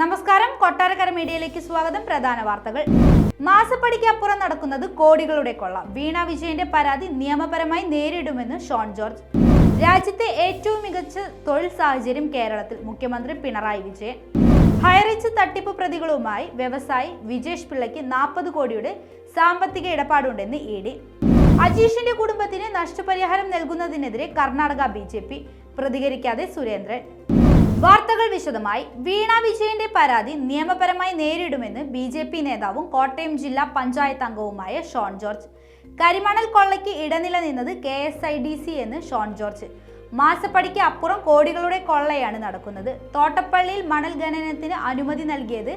നമസ്കാരം, കൊട്ടാരക്കര മീഡിയയിലേക്ക് സ്വാഗതം. പ്രധാന വാർത്തകൾ. മാസപ്പടിക്ക് അപ്പുറം നടക്കുന്നത് കോടികളുടെ കൊള്ള. വീണ വിജയന്റെ പരാതി നിയമപരമായി നേരിടുമെന്ന് ഷോൺ ജോർജ്. രാജ്യത്തെ ഏറ്റവും മികച്ച തൊഴിൽ സാഹചര്യം കേരളത്തിൽ, മുഖ്യമന്ത്രി പിണറായി വിജയൻ. ഹൈറിച്ച് തട്ടിപ്പ് പ്രതികളുമായി വ്യവസായി വിജേഷ് പിള്ളയ്ക്ക് 40 കോടിയുടെ സാമ്പത്തിക ഇടപാടുണ്ടെന്ന് ED. അജീഷിന്റെ കുടുംബത്തിന് നഷ്ടപരിഹാരം നൽകുന്നതിനെതിരെ കർണാടക BJP, പ്രതികരിക്കാതെ സുരേന്ദ്രൻ. വാർത്തകൾ വിശദമായി. വീണ വിജയന്റെ പരാതി നിയമപരമായി നേരിടുമെന്ന് BJP നേതാവും കോട്ടയം ജില്ലാ പഞ്ചായത്ത് അംഗവുമായ ഷോൺ ജോർജ്. കരിമണൽ കൊള്ളയ്ക്ക് ഇടനില നിന്നത് KSIDC എന്ന് ഷോൺ ജോർജ്. മാസപ്പടിക്ക് അപ്പുറം കോടികളുടെ കൊള്ളയാണ് നടക്കുന്നത്. തോട്ടപ്പള്ളിയിൽ മണൽ ഖനനത്തിന് അനുമതി നൽകിയത്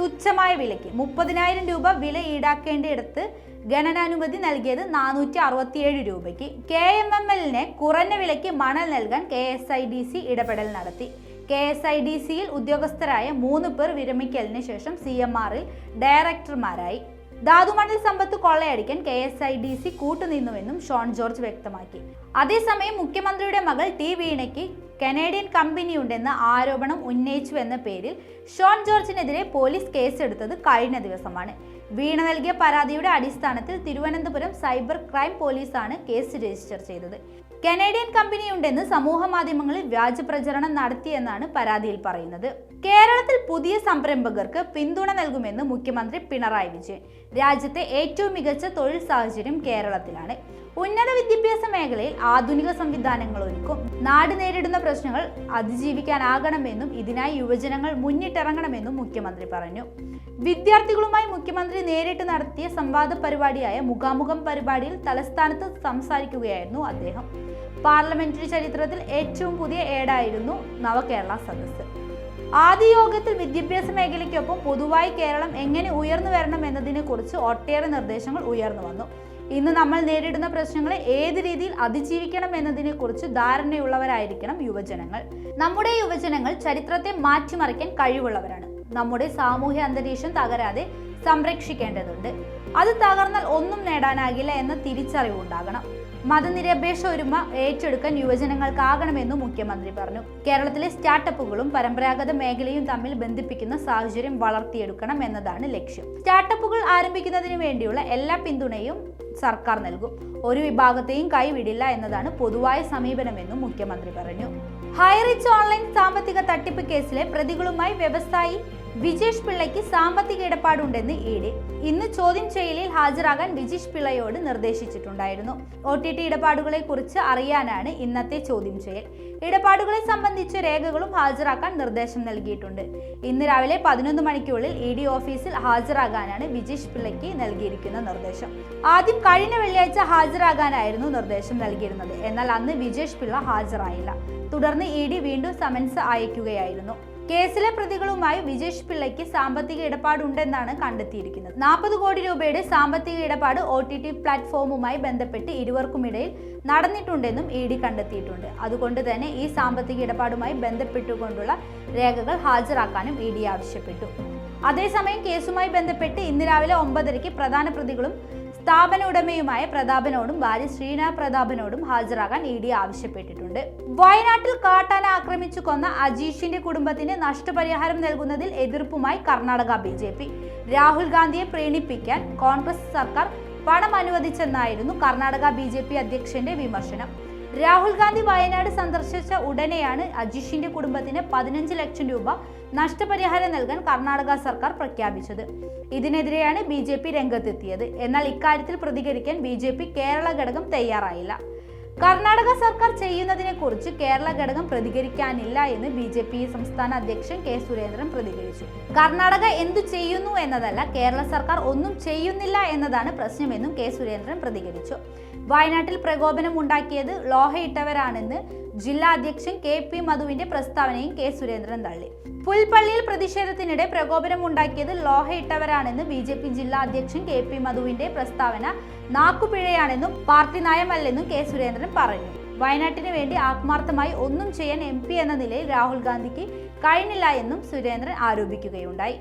തുച്ഛമായ വിലയ്ക്ക് 30,000 രൂപ വില ഈടാക്കേണ്ടിടത്ത് ഖനനാനുമതി നൽകിയത് 467 രൂപയ്ക്ക്. KMML-നെ കുറഞ്ഞ വിലയ്ക്ക് മണൽ നൽകാൻ KSIDC ഇടപെടൽ നടത്തി. KSIDC-യിൽ ഉദ്യോഗസ്ഥരായ 3 പേർ വിരമിക്കലിന് ശേഷം CMR-ൽ ഡയറക്ടർമാരായി. ധാതുമണൽ സമ്പത്ത് കൊള്ളയടിക്കാൻ KSIDC കൂട്ടുനിന്നുവെന്നും ഷോൺ ജോർജ് വ്യക്തമാക്കി. അതേസമയം മുഖ്യമന്ത്രിയുടെ മകൾ വീണയ്ക്ക് കനേഡിയൻ കമ്പനിയുണ്ടെന്ന ആരോപണം ഉന്നയിച്ചുവെന്ന പേരിൽ ഷോൺ ജോർജിനെതിരെ പോലീസ് കേസെടുത്തത് കഴിഞ്ഞ ദിവസമാണ്. വീണ നൽകിയ പരാതിയുടെ അടിസ്ഥാനത്തിൽ തിരുവനന്തപുരം സൈബർ ക്രൈം പോലീസാണ് കേസ് രജിസ്റ്റർ ചെയ്തത്. കനേഡിയൻ കമ്പനിയുണ്ടെന്ന് സമൂഹ മാധ്യമങ്ങളിൽ വ്യാജ പ്രചരണം നടത്തിയെന്നാണ് പരാതിയിൽ പറയുന്നത്. കേരളത്തിൽ പുതിയ സംരംഭകർക്ക് പിന്തുണ നൽകുമെന്ന് മുഖ്യമന്ത്രി പിണറായി വിജയൻ. രാജ്യത്തെ ഏറ്റവും മികച്ച തൊഴിൽ സാഹചര്യം കേരളത്തിലാണ്. ഉന്നത വിദ്യാഭ്യാസ മേഖലയിൽ ആധുനിക സംവിധാനങ്ങൾ ഒരുക്കും. നാട് നേരിടുന്ന പ്രശ്നങ്ങൾ അതിജീവിക്കാനാകണമെന്നും ഇതിനായി യുവജനങ്ങൾ മുന്നിട്ടിറങ്ങണമെന്നും മുഖ്യമന്ത്രി പറഞ്ഞു. വിദ്യാർത്ഥികളുമായി മുഖ്യമന്ത്രി നേരിട്ട് നടത്തിയ സംവാദ പരിപാടിയായ മുഖാമുഖം പരിപാടിയിൽ തലസ്ഥാനത്ത് സംസാരിക്കുകയായിരുന്നു അദ്ദേഹം. പാർലമെന്ററി ചരിത്രത്തിൽ ഏറ്റവും പുതിയ ഏടായിരുന്നു നവകേരള സദസ്സ്. ആദ്യ യോഗത്തിൽ വിദ്യാഭ്യാസ മേഖലയ്ക്കൊപ്പം പൊതുവായി കേരളം എങ്ങനെ ഉയർന്നു വരണം എന്നതിനെ കുറിച്ച് ഒട്ടേറെ നിർദ്ദേശങ്ങൾ ഉയർന്നു വന്നു. ഇന്ന് നമ്മൾ നേരിടുന്ന പ്രശ്നങ്ങളെ ഏത് രീതിയിൽ അതിജീവിക്കണം എന്നതിനെ കുറിച്ച് ധാരണയുള്ളവരായിരിക്കണം യുവജനങ്ങൾ. നമ്മുടെ യുവജനങ്ങൾ ചരിത്രത്തെ മാറ്റിമറിക്കാൻ കഴിവുള്ളവരാണ്. നമ്മുടെ സാമൂഹ്യ അന്തരീക്ഷം തകരാതെ സംരക്ഷിക്കേണ്ടതുണ്ട്. അത് തകർന്നാൽ ഒന്നും നേടാനാകില്ല എന്ന തിരിച്ചറിവുണ്ടാകണം. മതനിരപേക്ഷ ഒരുമ ഏറ്റെടുക്കാൻ യുവജനങ്ങൾക്കാകണമെന്നും മുഖ്യമന്ത്രി പറഞ്ഞു. കേരളത്തിലെ സ്റ്റാർട്ടപ്പുകളും പരമ്പരാഗത മേഖലയും തമ്മിൽ ബന്ധിപ്പിക്കുന്ന സാഹചര്യം വളർത്തിയെടുക്കണം എന്നതാണ് ലക്ഷ്യം. സ്റ്റാർട്ടപ്പുകൾ ആരംഭിക്കുന്നതിന് വേണ്ടിയുള്ള എല്ലാ പിന്തുണയും സർക്കാർ നൽകും. ഒരു വിഭാഗത്തെയും കൈവിടില്ല എന്നതാണ് പൊതുവായ സമീപനമെന്നും മുഖ്യമന്ത്രി പറഞ്ഞു. ഹൈറിച്ച് ഓൺലൈൻ സാമ്പത്തിക തട്ടിപ്പ് കേസിലെ പ്രതികളുമായി വ്യവസായി വിജേഷ് പിള്ളയ്ക്ക് സാമ്പത്തിക ഇടപാടുണ്ടെന്ന് ED. ഇന്ന് ചോദ്യം ചെയ്യലിൽ ഹാജരാകാൻ വിജേഷ് പിള്ളയോട് നിർദ്ദേശിച്ചിട്ടുണ്ടായിരുന്നു. OTT ഇടപാടുകളെ കുറിച്ച് അറിയാനാണ് ഇന്നത്തെ ചോദ്യം ചെയ്യൽ. ഇടപാടുകളെ സംബന്ധിച്ച രേഖകളും ഹാജരാക്കാൻ നിർദ്ദേശം നൽകിയിട്ടുണ്ട്. ഇന്ന് രാവിലെ 11 മണിക്കുള്ളിൽ ED ഓഫീസിൽ ഹാജരാകാനാണ് വിജേഷ് പിള്ളയ്ക്ക് നൽകിയിരിക്കുന്ന നിർദ്ദേശം. ആദ്യം കഴിഞ്ഞ വെള്ളിയാഴ്ച ഹാജരാകാനായിരുന്നു നിർദ്ദേശം നൽകിയിരുന്നത്. എന്നാൽ അന്ന് വിജേഷ് പിള്ള ഹാജരായില്ല. തുടർന്ന് ED വീണ്ടും സമൻസ് അയക്കുകയായിരുന്നു. കേസിലെ പ്രതികളുമായി വിജേഷ് പിള്ളയ്ക്ക് സാമ്പത്തിക ഇടപാടുണ്ടെന്നാണ് കണ്ടെത്തിയിരിക്കുന്നത്. 40 കോടി രൂപയുടെ സാമ്പത്തിക ഇടപാട് OTT പ്ലാറ്റ്ഫോമുമായി ബന്ധപ്പെട്ട് ഇരുവർക്കുമിടയിൽ നടന്നിട്ടുണ്ടെന്നും ED കണ്ടെത്തിയിട്ടുണ്ട്. അതുകൊണ്ട് തന്നെ ഈ സാമ്പത്തിക ഇടപാടുമായി ബന്ധപ്പെട്ടുകൊണ്ടുള്ള രേഖകൾ ഹാജരാക്കാനും ED ആവശ്യപ്പെട്ടു. അതേസമയം കേസുമായി ബന്ധപ്പെട്ട് ഇന്ന് രാവിലെ 9:30 പ്രധാന പ്രതികളും സ്ഥാപന ഉടമയുമായ പ്രതാപനോടും ഭാര്യ ശ്രീനാ പ്രതാപനോടും ഹാജരാകാൻ ED ആവശ്യപ്പെട്ടിട്ടുണ്ട്. വയനാട്ടിൽ കാട്ടാന ആക്രമിച്ചു കൊന്ന അജീഷിന്റെ കുടുംബത്തിന് നഷ്ടപരിഹാരം നൽകുന്നതിൽ എതിർപ്പുമായി കർണാടക BJP. രാഹുൽ ഗാന്ധിയെ പ്രീണിപ്പിക്കാൻ കോൺഗ്രസ് സർക്കാർ പണം അനുവദിച്ചെന്നായിരുന്നു കർണാടക BJP അധ്യക്ഷന്റെ വിമർശനം. രാഹുൽ ഗാന്ധി വയനാട് സന്ദർശിച്ച ഉടനെയാണ് അജീഷിന്റെ കുടുംബത്തിന് 15 ലക്ഷം രൂപ നഷ്ടപരിഹാരം നൽകാൻ കർണാടക സർക്കാർ പ്രഖ്യാപിച്ചത്. ഇതിനെതിരെയാണ് BJP രംഗത്തെത്തിയത്. എന്നാൽ ഇക്കാര്യത്തിൽ പ്രതികരിക്കാൻ BJP കേരള ഘടകം തയ്യാറായില്ല. കർണാടക സർക്കാർ ചെയ്യുന്നതിനെ കുറിച്ച് കേരള ഘടകം പ്രതികരിക്കാനില്ല എന്ന് BJP സംസ്ഥാന അധ്യക്ഷൻ K. സുരേന്ദ്രൻ പ്രതികരിച്ചു. കർണാടക എന്തു ചെയ്യുന്നു എന്നതല്ല, കേരള സർക്കാർ ഒന്നും ചെയ്യുന്നില്ല എന്നതാണ് പ്രശ്നമെന്നും K. സുരേന്ദ്രൻ പ്രതികരിച്ചു. വയനാട്ടിൽ പ്രകോപനം ഉണ്ടാക്കിയത് ലോഹയിട്ടവരാണെന്ന് ജില്ലാ അധ്യക്ഷൻ KP മധുവിന്റെ പ്രസ്താവനയും K. സുരേന്ദ്രൻ തള്ളി. പുൽപ്പള്ളിയിൽ പ്രതിഷേധത്തിനിടെ പ്രകോപനം ഉണ്ടാക്കിയത് ലോഹയിട്ടവരാണെന്ന് BJP ജില്ലാ അധ്യക്ഷൻ KP മധുവിന്റെ പ്രസ്താവന നാക്കുപിഴയാണെന്നും പാർട്ടി നയമല്ലെന്നും K. സുരേന്ദ്രൻ പറഞ്ഞു. വയനാട്ടിന് വേണ്ടി ആത്മാർത്ഥമായി ഒന്നും ചെയ്യാൻ MP എന്ന നിലയിൽ രാഹുൽ ഗാന്ധിക്ക് കഴിഞ്ഞില്ല എന്നും സുരേന്ദ്രൻ ആരോപിക്കുകയുണ്ടായി.